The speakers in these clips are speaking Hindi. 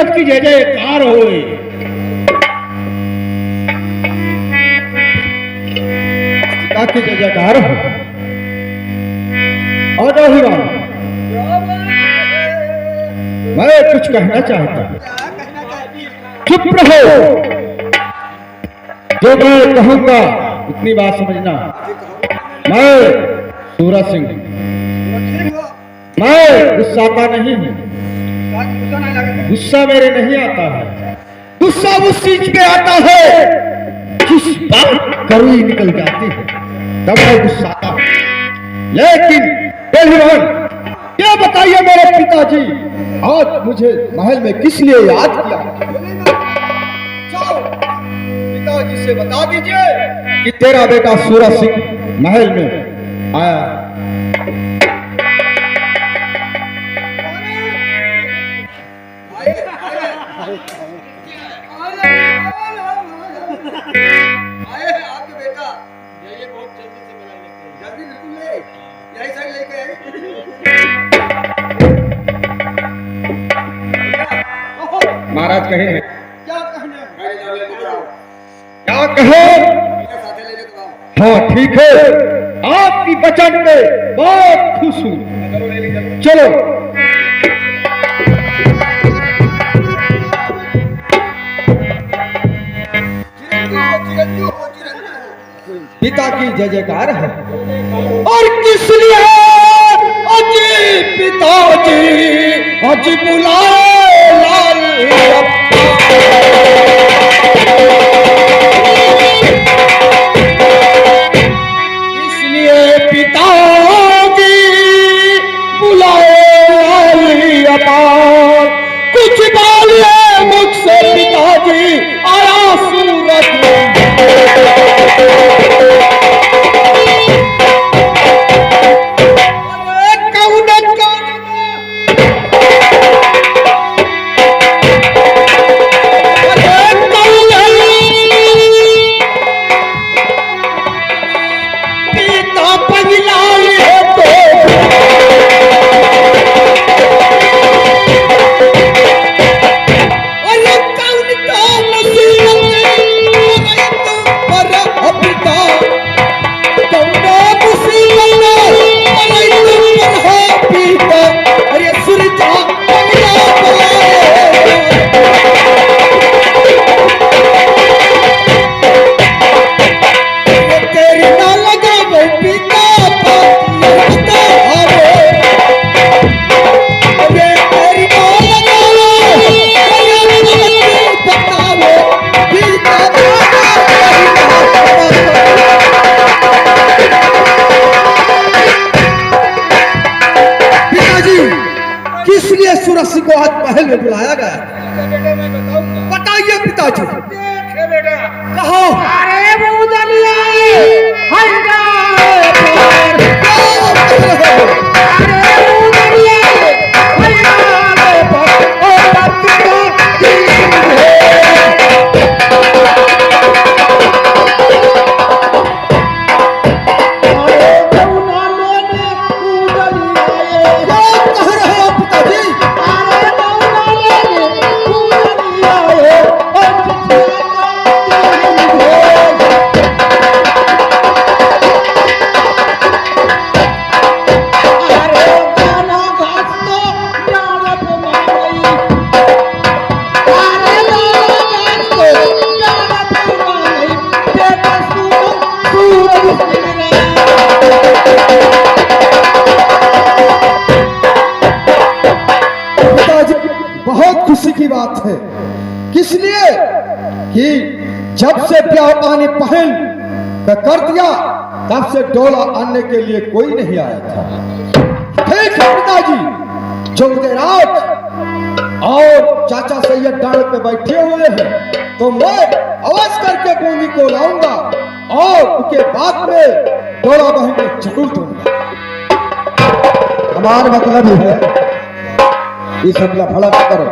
सूरत की जय जयकार होए। पिता की जय जयकार हो। और अभिमान मैं कुछ कहना चाहता हूँ। चुप रहो, जो मैं कहूंगा इतनी बात समझना। मैं सूरज सिंह, मैं गुस्साता नहीं हूँ। गुस्सा मेरे नहीं आता है। गुस्सा उस चीज पे आता है जिस बात करुई निकल जाती है, तब मैं गुस्साता हूँ। लेकिन पहलवान, क्या बताइए मेरे पिताजी, आज मुझे महल में किस लिए याद किया? पिताजी से बता दीजिए कि तेरा बेटा सूरज सिंह महल में आया। आपके बेटा ये बहुत जल्दी से बुला लेके जल्दी बिल्कुल ले यही साइड लेके आए। महाराज कहे हैं क्या कहने क्या कहे? साथे ले लेके आओ। हाँ ठीक है, आपकी वचन पे बहुत खुश हूँ। चलो। पिता की जय जयकार है। और किस लिए अजी पिताजी अज बुलाए लाल इसलिए पिताजी बुलाए लाल अपार। कुछ बोलिए मुझसे पिताजी, आया सूरज को आज महल में बुलाया गया। बताइए पिताजी। कहो। अरे बूदलिया है। किस लिए कि जब से ब्याह पानी पहन कर दिया तब से डोला आने के लिए कोई नहीं आया था। ठीक है पिताजी, जो रात और चाचा सैयद डाल पे बैठे हुए हैं तो मैं अवश्य करके भूमि को लाऊंगा और उसके बाद में डोला बहन को जरूर दूंगा। हमारा मतलब ही है ये सब लफड़ा ना करो,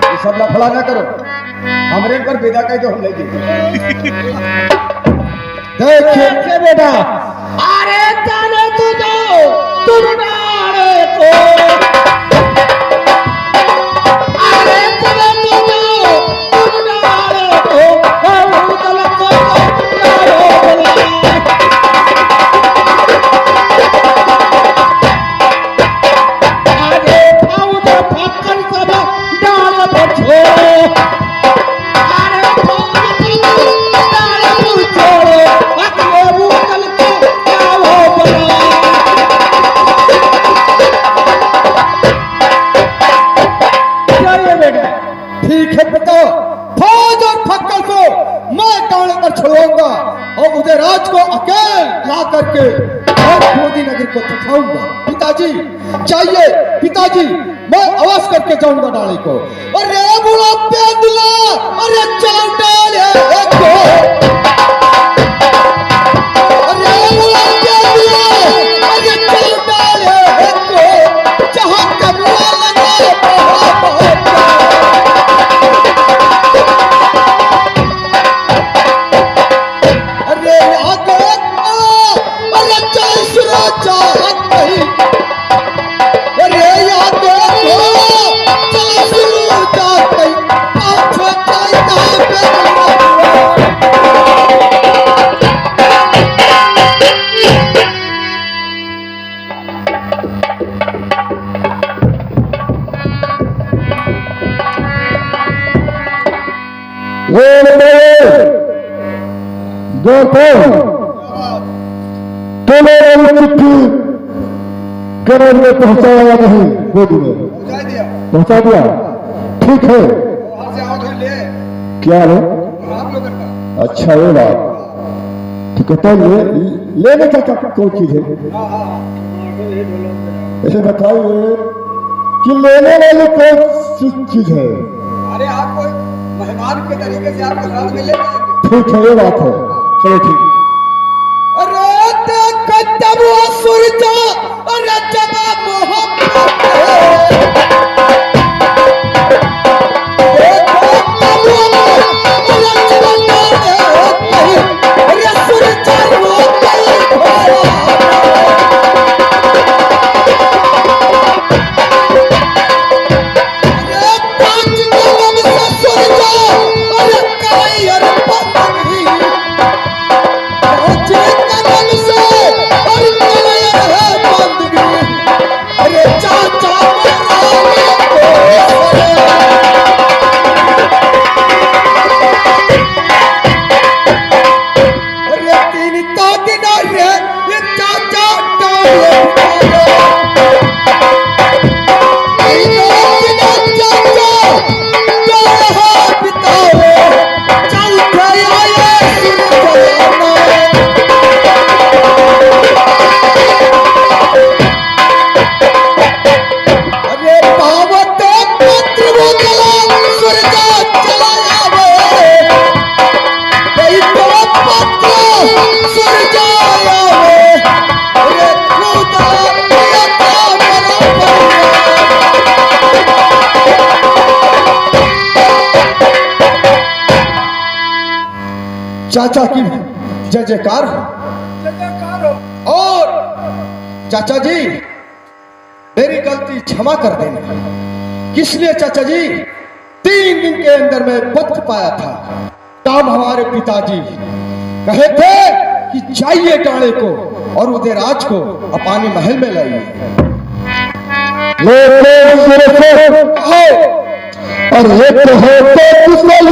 ये सब लफड़ा ना करो, हमरे पर विदा कह दो, हम ले देखिए बेटा। अरे जाने तू जाओ तुम नारे को, अरे चले ठीक है पिता, फौज और फक्कल को मैं डाल कर छोड़ूंगा और उदयराज को अकेले ला करके और मोदी नगर को दिखाऊंगा। पिताजी चाहिए पिताजी, मैं आवाज करके जाऊंगा डाले को। अरे बुढ़ा पेदला, अरे चलो डाले को, अरे बुढ़ा पेदला, अरे चलो डाले को, जहां कमला लगा चिट्ठी केरल में पहुंचाया नहीं, गोदी में पहुंचा दिया। ठीक है, क्या है? अच्छा ये बात ठीक है। तो लेने का कौन चीज है? ऐसे बताइए कि लेने वाली कौन सी चीज है? अरे आपको मेहमान के तरीके से आपको साथ में ले जाएंगे। ठीक है, ये बात है, चलो ठीक। अरे कदम सूरजा, अरे जवाब मोहब्बत चाचा की जय जयकार हो। और चाचा जी मेरी गलती क्षमा कर देना। किस लिए चाचा जी? 3 दिन के अंदर मैं पत्र पाया था। काम हमारे पिताजी कहे थे कि चाहिए डाले को और उदयराज को अपने महल में लाइए। और एक है तो कुशल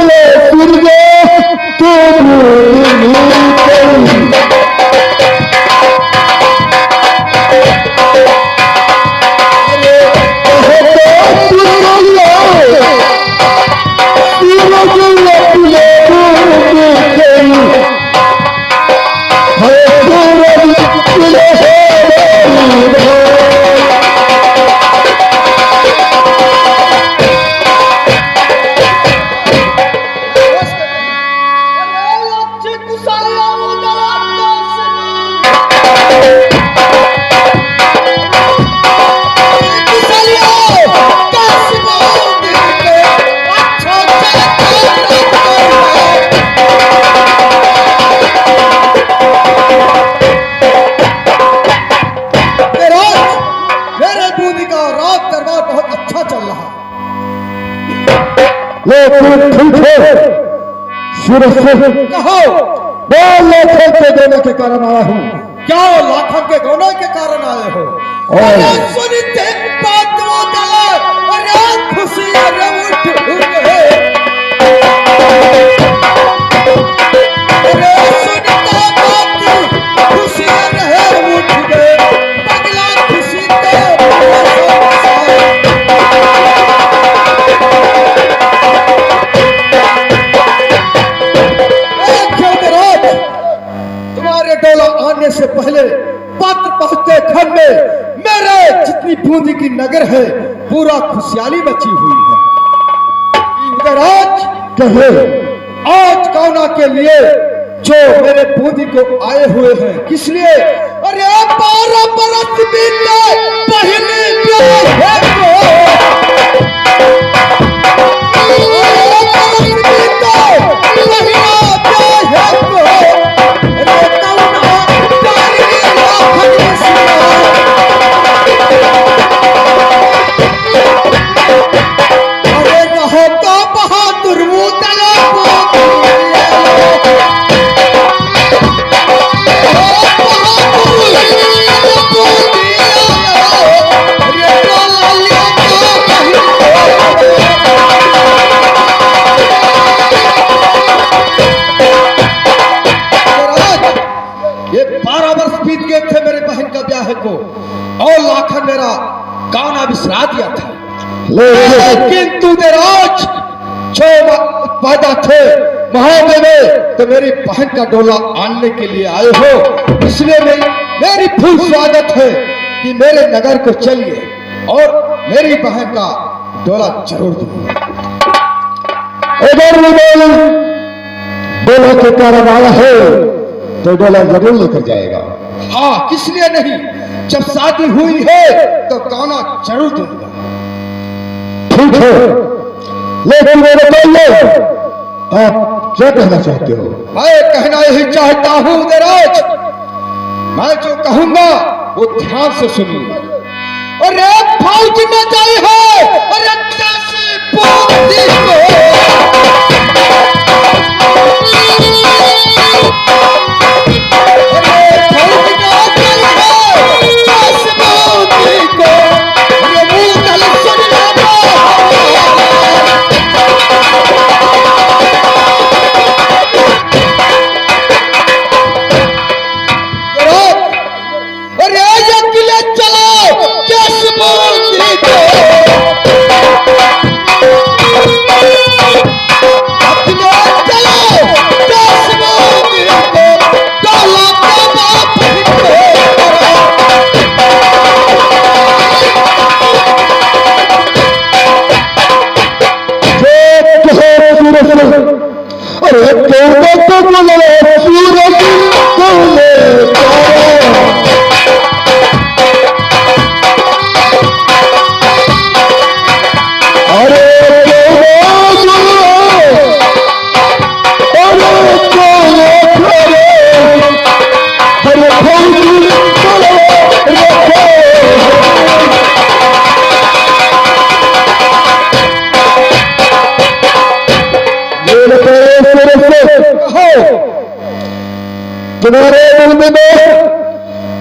सूर्य कहो 2 लाख के देने के कारण आया हूँ। क्या लाखों के गौनों के कारण आए हो? अरे सुनते बात वो दला, अरे खुशी अरे उठ गए। अरे सुनता बात खुशी अरे उठ गए, पगला खुशी तो की नगर है, पूरा खुशहाली मची हुई है। उधर आज कहे आज काना के लिए जो मेरे बूंदी को आए हुए हैं, किस लिए? अरे 12 बरस बीते पहले ब्याह है को। 12 बरस बीते पहला ब्याह है को। अरे कौना प्यारी लाखन सिया। अरे कहो तो बहादुर मुतला को। ये 12 वर्ष बीत गए थे मेरे बहन का ब्याह को, और लाखन मेरा गाना बिसरा दिया था। लेकिन तू आज जो पैदा थे महोदय में, तो मेरी बहन का डोला आनने के लिए आए हो, इसलिए मेरी फुल स्वागत है कि मेरे नगर को चलिए और मेरी बहन का डोला जरूर दूंगा। अगर डोला के कारण आया है तो डोला जरूर लेकर जाएगा। हाँ, किस लिए नहीं, जब शादी हुई है तो गाना जरूर दूंगा। ठीक है, लेकिन ये बताइए आप क्या कहना चाहते हो? मैं कहना यही चाहता हूँ दराज, मैं जो कहूंगा वो ध्यान से सुनिए। अरे फौज में गई है, अरे कैसे बूंदी को। अरे फौज में गई है, कैसे बूंदी को। अरे मुंह तल सुन लो। तुम्हारे मुल्क में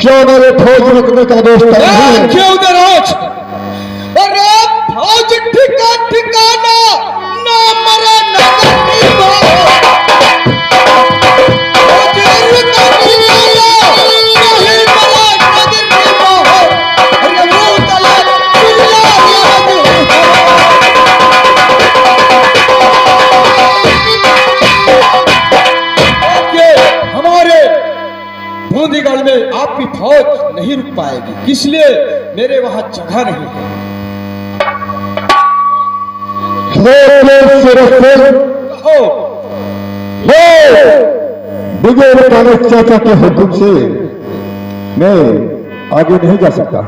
क्यों मेरे फौज रुकने का दोस्त नहीं है? क्यों दराज? अरे फौज ठिकाना ना मरे ना कटीबा। फौज ठिकाना नहीं मरे ना कटीबा। अरे वो तला चिल्ला याद है। हमारे बूंदीगढ़ में आपकी फौज नहीं रुक पाएगी, इसलिए मेरे वहां जगह नहीं है। बगैर काले चाचा के हुक्म से मैं आगे नहीं जा सकता।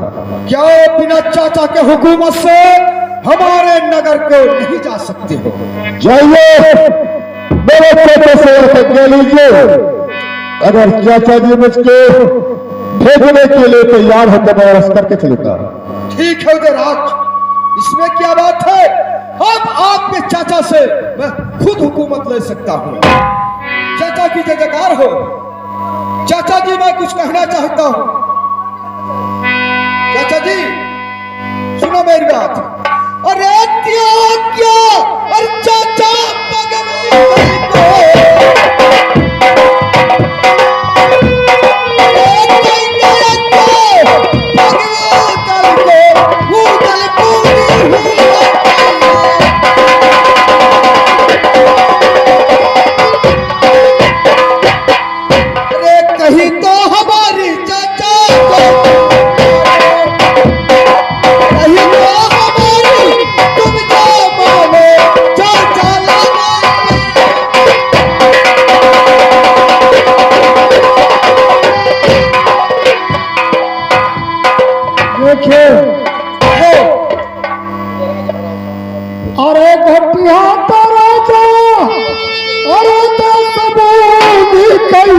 क्या बिना चाचा के हुकूमत से हमारे नगर को नहीं जा सकते हो? जाइए, मेरे चाचा से आज्ञा लीजिए। अगर चाचा जी मुझको भेजने के लिए तैयार है तो मैं रस करके चलूंगा। ठीक है उदयराज, इसमें क्या बात है? अब आपके चाचा से मैं खुद हुकूमत ले सकता हूँ। चाचा की जयकार हो। चाचा जी, मैं कुछ कहना चाहता हूँ। चाचा जी सुनो मेरी बात। अरे क्या क्या, अरे चाचा भगवान को कहीं तो हमारी चाचा को, कहीं कटिया तो राजा अरे तो सबूत कई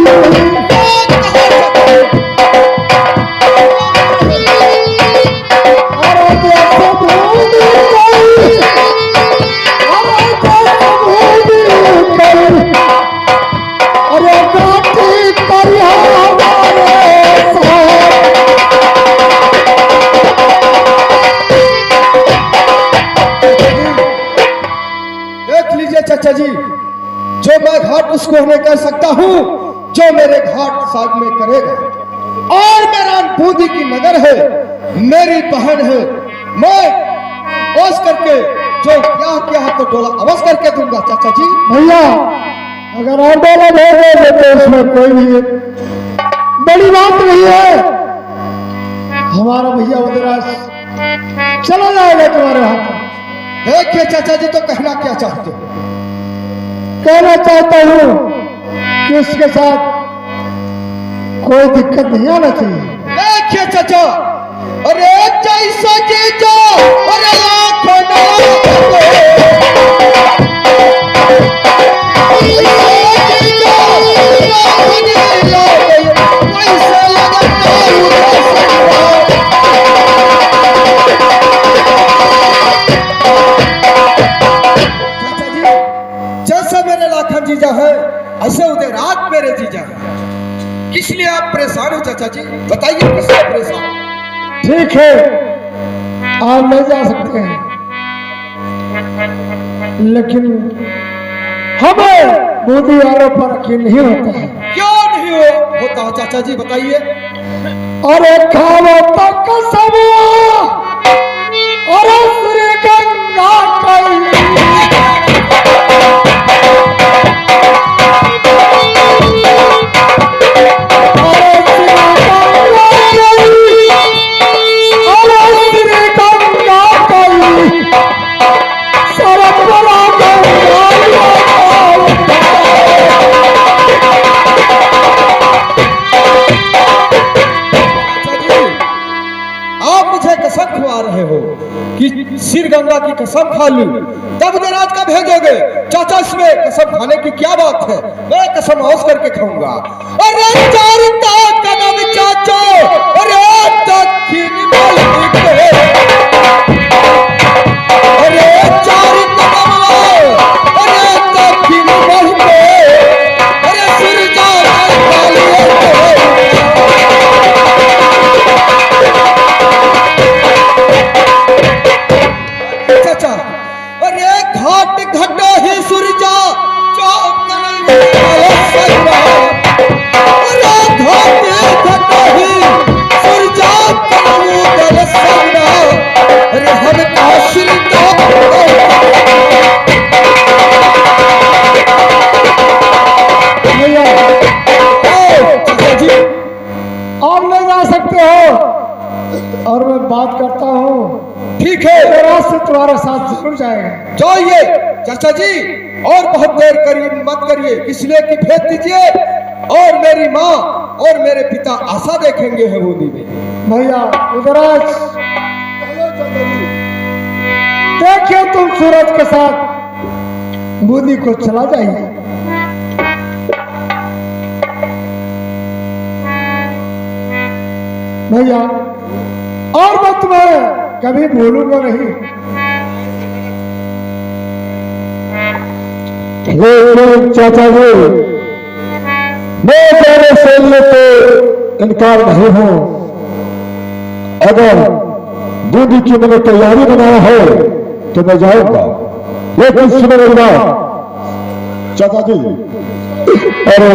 चाचा जी, जो मैं घाट उसको नहीं कर सकता हूँ जो मेरे घाट साथ में करेगा। और मेरा बूंदी की नगर है, मेरी बहन है, मैं ओस करके जो क्या है तो डोला अवश्य करके दूंगा चाचा जी। भैया अगर और डोला भेजे तो उसमें कोई भी बड़ी बात नहीं है। हमारा भैया उधराज चला जाएगा तुम्हारे हाथ। देखिए चाचा जी, तो कहना क्या चाहते हो? कहना चाहता हूँ कि उसके साथ कोई दिक्कत नहीं आना चाहिए। देखिए चाचा, अरे जैसा जीजो अरे लाखों जीजा है, ऐसे उधर रात मेरे जीजा है। किस लिए आप परेशान हो चाचा जी? बताइए किस लिए परेशान? ठीक है, आप ले जा सकते हैं, लेकिन हमें बूंदी वालों पर यकीन नहीं होता है। क्यों नहीं होता है चाचा जी, बताइए। अरे खाओ तक सब और श्री गंगा सिर गंगा की कसम खा लूं तब रात का भेजोगे चाचा? इसमें कसम खाने की क्या बात है? मैं कसम औस करके खाऊंगा। अरे चारता कदम चाचो, अरे दक्षिण मालिक पे, अरे चार कदम अरे दक्षिण मालिक पे, अरे सिर चाचा, अरे घाट घटो ही सूरजा चौक अरे घाट घटो ही सूरजा कबूतर सन्ना, अरे हम काशिल चाचा जी, आप ले जा सकते हो और मैं बात करता हूँ। ठीक है, से तुम्हारे साथ जरूर जाएगा। जाइए चाचा जी, और बहुत देर करिए मत करिए, इसलिए कि भेज दीजिए और मेरी माँ और मेरे पिता आशा देखेंगे है बूंदी में। भैया उधराज, देखिए तुम सूरज के साथ बूंदी को चला जाइए। भैया और मैं तुम्हें कभी भूलूंगा नहीं। लेकिन चाचा जी, मैं तेरे से तो इनकार नहीं हूं। अगर बूंदी की मैंने तैयारी बनाया है तो मैं जाऊंगा, लेकिन सुनो मेरी बात चाचा जी। अरे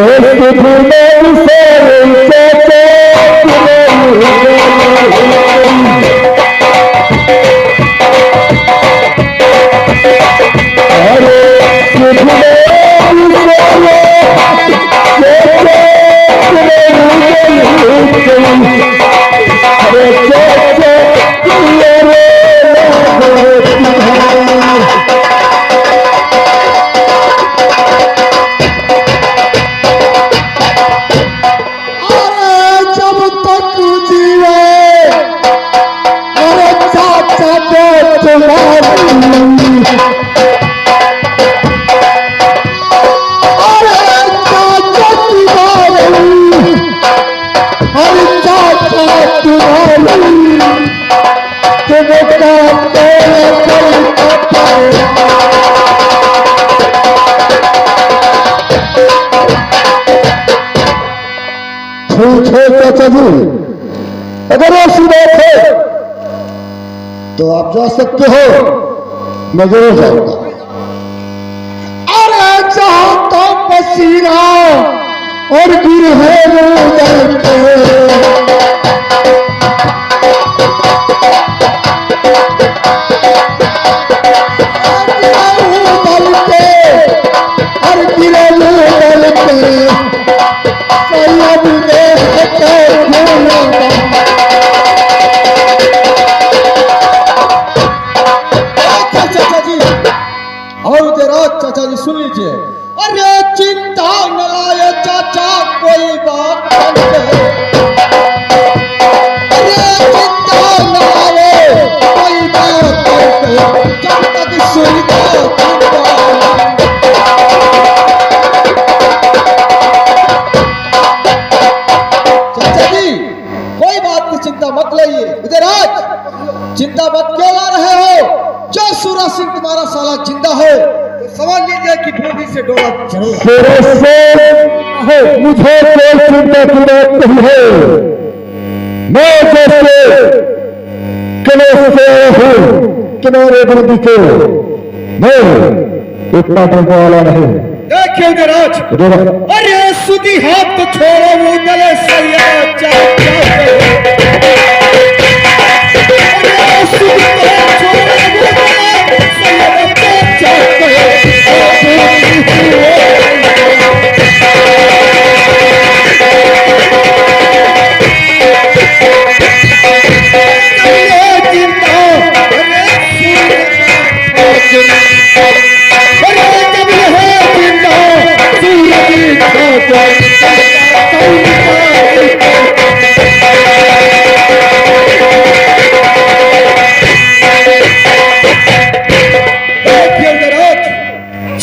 चाचा जी, अगर ऐसी बात है तो आप जा सकते हो, मैं जरूर जाऊंगा। अरे चाहता पसीना और गिर है उदल के और गिरे उदल के सैयद देखते भूलूंगा। चाचा जी और जरा चाचा जी सुन लीजिए। अरे चिंता न लाए चाचा कोई बात करके, अरे चिंता न लाए कोई बात करके, जब तक सुनता चाचा जी कोई बात की चिंता मत लाइए। इधर आज चिंता मत क्यों ला रहे हो? जो सूरज सिंह तुम्हारा साला जिंदा है तो समझ लीजिए कि भूमि से डोला जरूर मुझे कोई चिंता की बात नहीं है। मैं जैसे किले से हूँ किनारे बंदी के, मैं इतना डरने वाला नहीं। देखिए उधर आज, अरे सुधी हाथ तो छोड़ो वो गले सैया चाचा, अरे सुधी हाथ छोड़ो वो गले सैया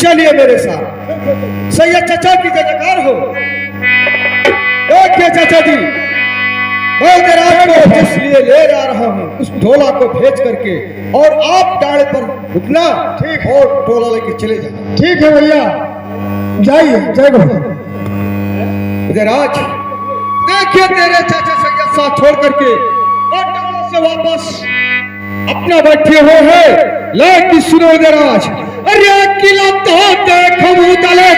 चलिए मेरे साथ सैयद चाचा की जयकार हो। देखिए चाचा जी, मैं रात को इसलिए ले जा रहा हूँ उस ढोला को भेज करके, और आप डाले पर रुकना, ठीक, और ढोला लेके चले जाना। ठीक है भैया, जाइए। जय गुरु। आज देखिए तेरे चाचा सैयद साथ छोड़ करके और ढोला से वापस अपना बैठे हुए हैं। लेकिन सुनो आज, अरे किला तो देखो दले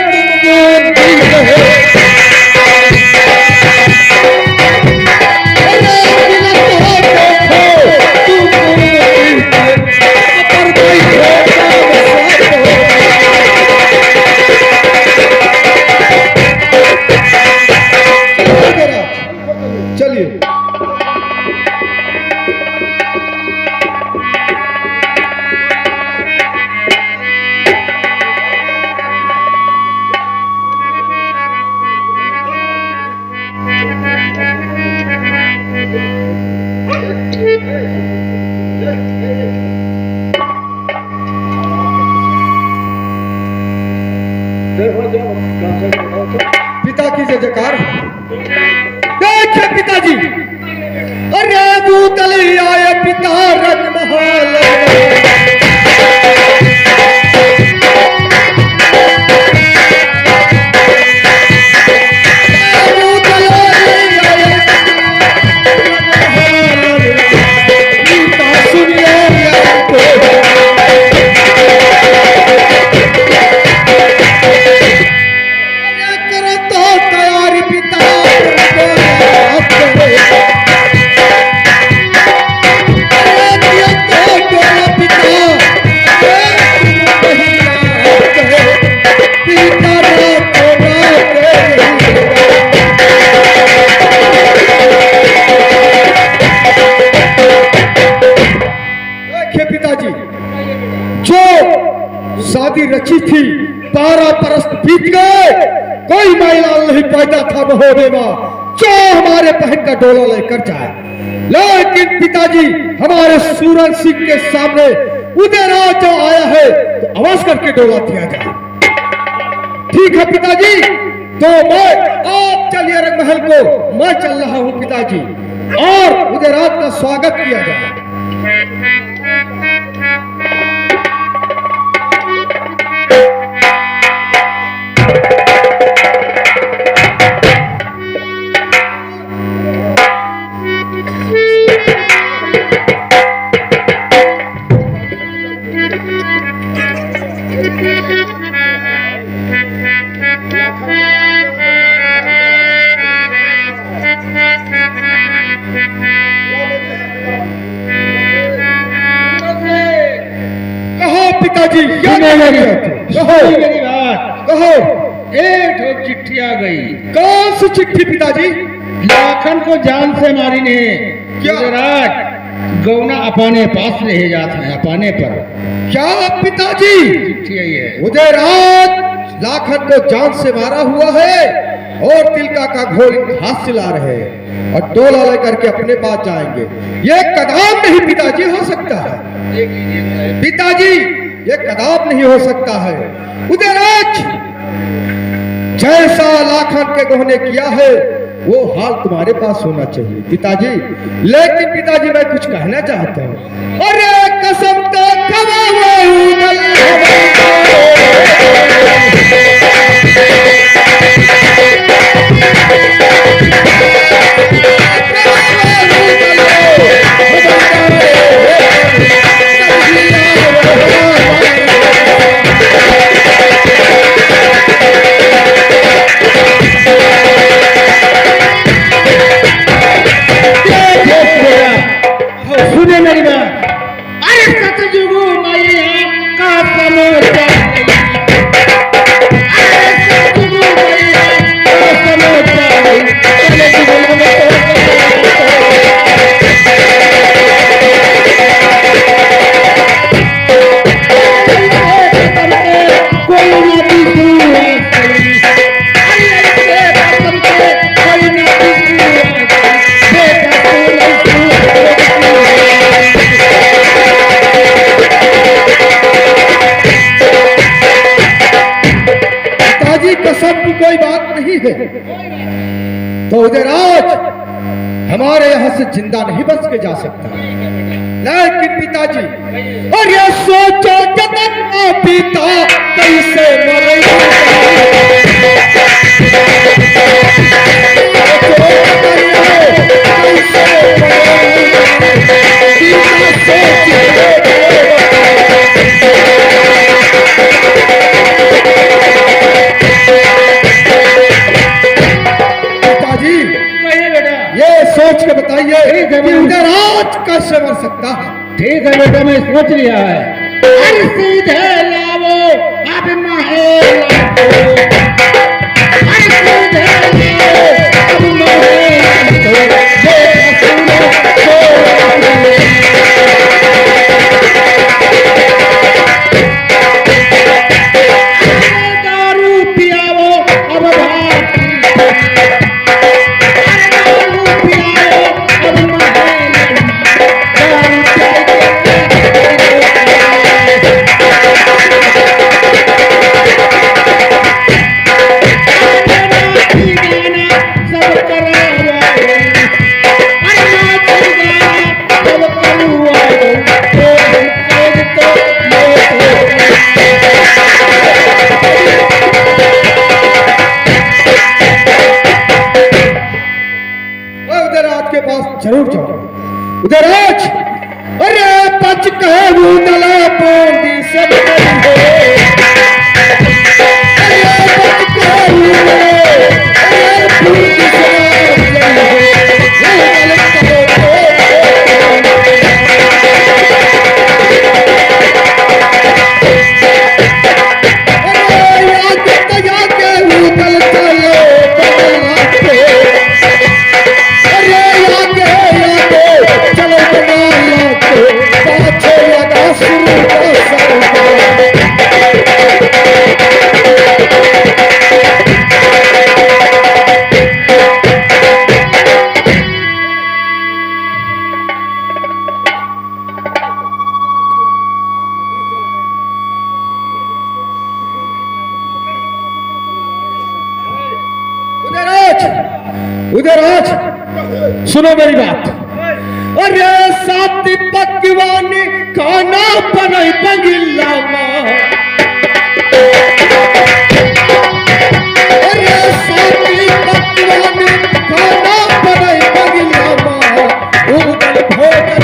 चलिए। पिता की जय जयकार। देखिए पिताजी, अरे दूतली आए पिता रंग महल, शादी रची थी, 12 बरस बीत गए, कोई महिला नहीं पैदा था महोदय जो हमारे बहन का डोला लेकर जाए। लेकिन पिताजी हमारे सूरज सिंह के सामने उदयराज जो आया है तो आवाज करके डोला दिया जाए। ठीक है पिताजी, तो मैं आप चलिए रंगमहल को, मैं चल रहा हूँ पिताजी, और उदयराज का स्वागत किया जाए। मेरी मेरी बात कहो। एक ठो चिट्ठी आ गई। कौन सी चिट्ठी पिताजी? लाखन को जान से मारी ने क्या? राज गौना अपाने पास रह जाता है अपाने पर। क्या पिताजी? चिट्ठी आई है। उदय राज लाखन को जान से मारा हुआ है और तिलका का घोल घास चला रहे हैं और डोला लेकर के अपने पास जाएंगे। ये कदम नहीं पिताजी हो सकता है। पिताजी ये कदम नहीं हो सकता है। उदयराज जैसा लाखन के गहने किया है वो हाल तुम्हारे पास होना चाहिए पिताजी। लेकिन पिताजी मैं कुछ कहना चाहता हूँ। अरे कसम तो सुने मेरी बात। अरे सतयुग मैया का समोसा, अरे सतयुग मैया का समोसा, चले कोई नदी कसम की कोई बात नहीं है तो उदयराज हमारे यहाँ से जिंदा नहीं बच के जा सकता। लेकिन पिताजी और ये सोचो जतन पिता कैसे मरेगा। सोच के बताइए कि उदयराज कैसे मर सकता है। ठीक है बेटा मैं सोच लिया है। अरे सीधे लावो अब महल, अरे सीधे लावो अब महल, दारू पियावो अब जरूर जाओ। उदयराज अरे पच कहू दला पोंदी सब अरे पच कहू अरे पूरी उदयराज सुनो मेरी बात। अरे साथी पकवानी खाना बनाई बगिल्ला अरे साथी पकवानी खाना बनाई बगिल्ला उदल भोजन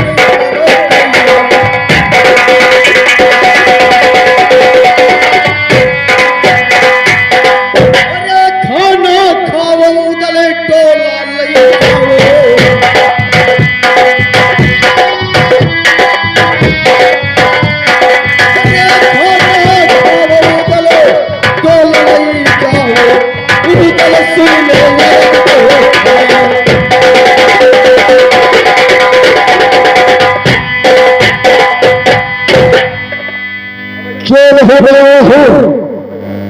अरे खाना खाओ उदल टोला ले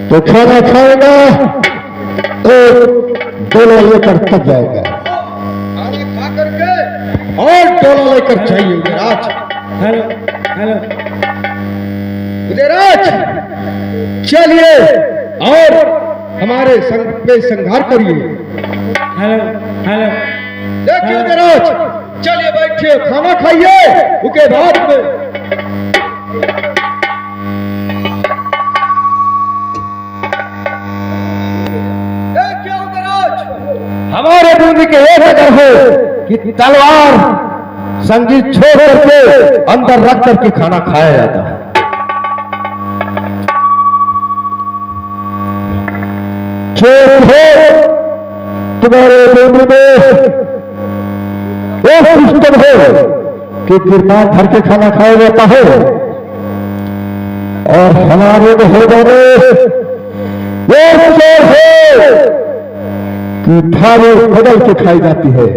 तो खाना खाएगा तो डोला लेकर तब जाएगा। खाना खा करके और डोला लेकर चाहिए उदयराज। हेलो हेलो उदयराज चलिए और हमारे संग पे संघार करिए। हेलो हेलो देखिए उदयराज, चलिए बैठिए, खाना खाइए, उसके बाद में देखिए उदयराज, हमारे बूंदी के एक अगर हो कि तलवार संगीत छोड़ करके अंदर रख करके खाना खाया जाता है। चोर हो तुम्हारे बूंदी में एक सिस्टम है कि किरपान भर के खाना खाया जाता है, और हमारे महोदय में एक चोर है कि थाली बदल के खाई जाती है।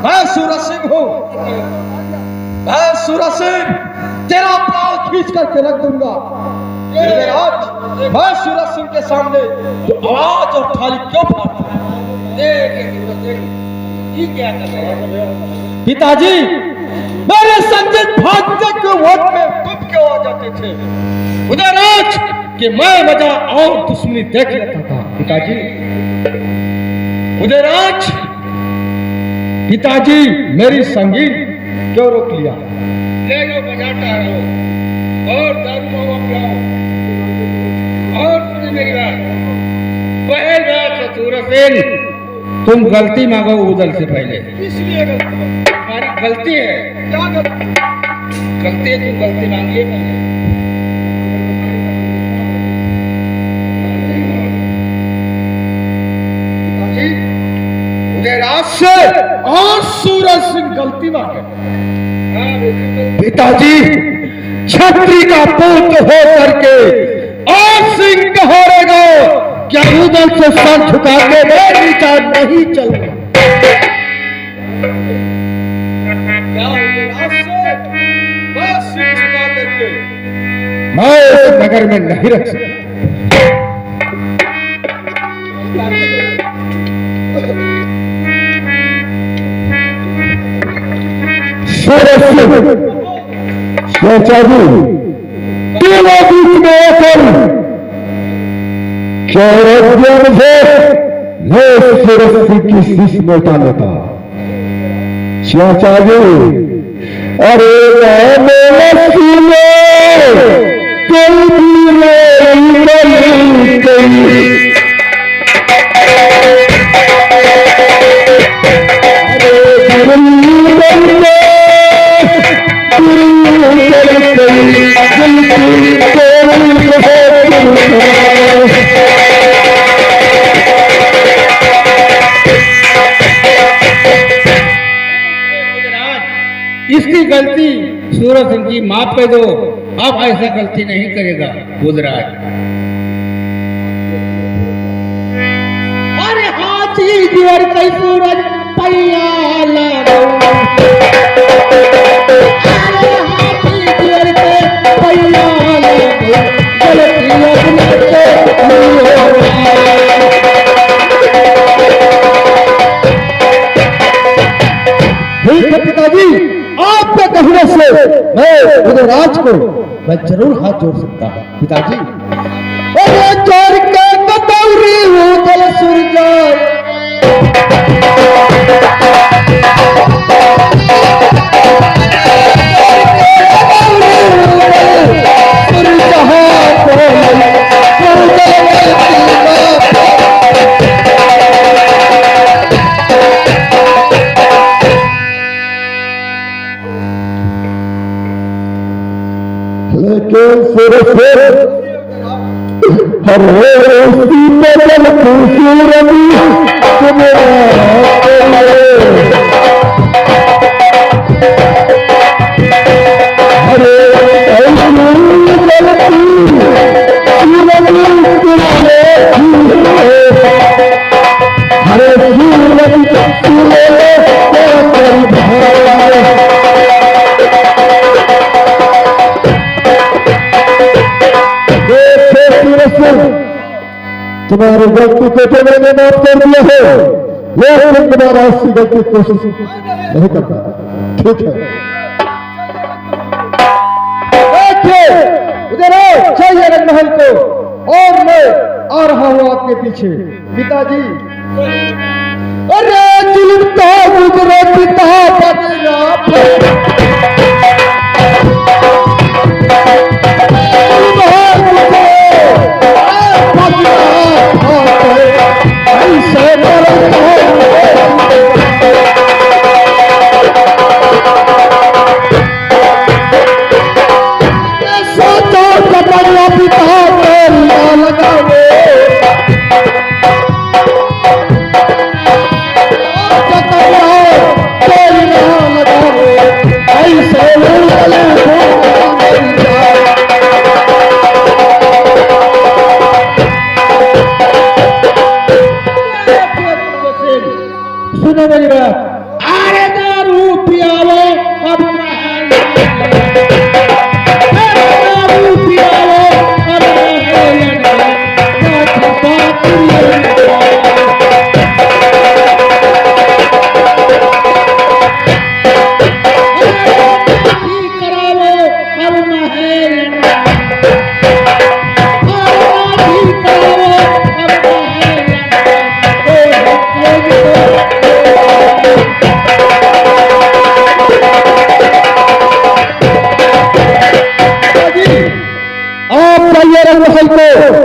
मैं सूरज सिंह हूँ, मैं सूरज सिंह तेरा प्राण खींच करके रख दूंगा। आज मैं सूरज सिंह के सामने जो आवाज और थाली क्यों फाड़ता है? क्या कर रहे हैं पिताजी? मेरे संदिग्ध भाग्य के वोट में तुम क्यों आ जाते थे? उदयराज कि मैं मजा और दुश्मनी देख लेता था पिताजी। उदयराज पिताजी मेरी संगीत क्यों रोक लिया? ले लो बजाता है और दारू मावा पिलाओ। और सुनिए मेरी बात, पहल बात सूरज सिंह, तुम गलती मांगो उदल से पहले। इसलिए तुम्हारी गलती है। क्या गलती है? तुम गलती मांगिए पहले। उदयराज से और सूरज सिंह गलती मांगे। पिताजी छत्री का पुत्र हो करके और सिंह कहोरेगा, क्या उदल से सर झुका के मैं नीचा नहीं चल? मैं इस नगर में नहीं रख सकता। चाचा तीनों बीच में आकर सूरज की शीश में डाला था। चाचा जी अरे इसकी गलती सूरज सिंह की माफ कर दो, अब ऐसा गलती नहीं करेगा बुधराज। अरे हाथी जोर कई सूरज पैया लागो, अरे हाथी जोर के पैया लागो, गलती अपने को ठीक है पिताजी, आपके कहने से मैं उदयराज को मैं जरूर हाथ जोड़ सकता हूँ पिताजी। अरे जोड़ के बतौरी उदल सूरज तुम्हारी गलती को तो मैंने माफ कर दिया है, लेकिन तुम्हारा ऐसी गलती कोशिश नहीं करता। ठीक है, उधर आओ, चाहिए रंगमहल को, और मैं आ रहा हूँ आपके पीछे पिताजी। अरे जुल्म तो गुजरे पिता सुनो मेरी बात। अरे दारू पियाओ अब महल, दारू पियाओ अब महल,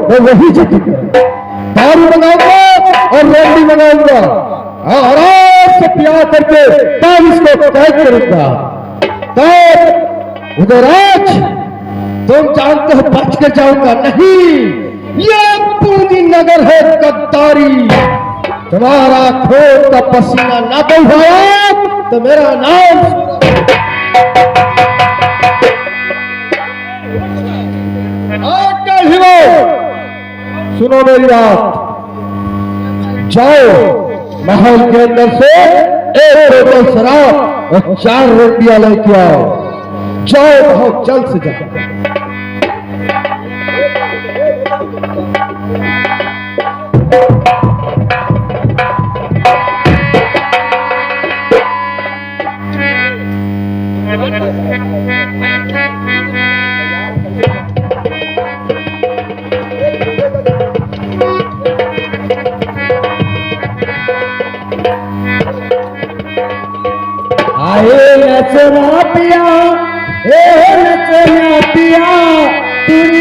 मैं वही जगह दारू मंगाऊंगा और रोटी मंगाऊंगा, आराम से प्यार करके बारिश को कैद करूंगा। तब उदयराज तुम जानते हो बच कर जाऊंगा नहीं, ये पूरी नगर है गद्दारी। तुम्हारा खून का पसीना ना बहाया तो मेरा नाम सुनो मेरी बात। जाओ महल के अंदर से एक बोतल शराब और 4 रोटियां लेके आओ। जाओ, बहुत जल्द से जाओ। नचना पिया, नचना पिया, तुम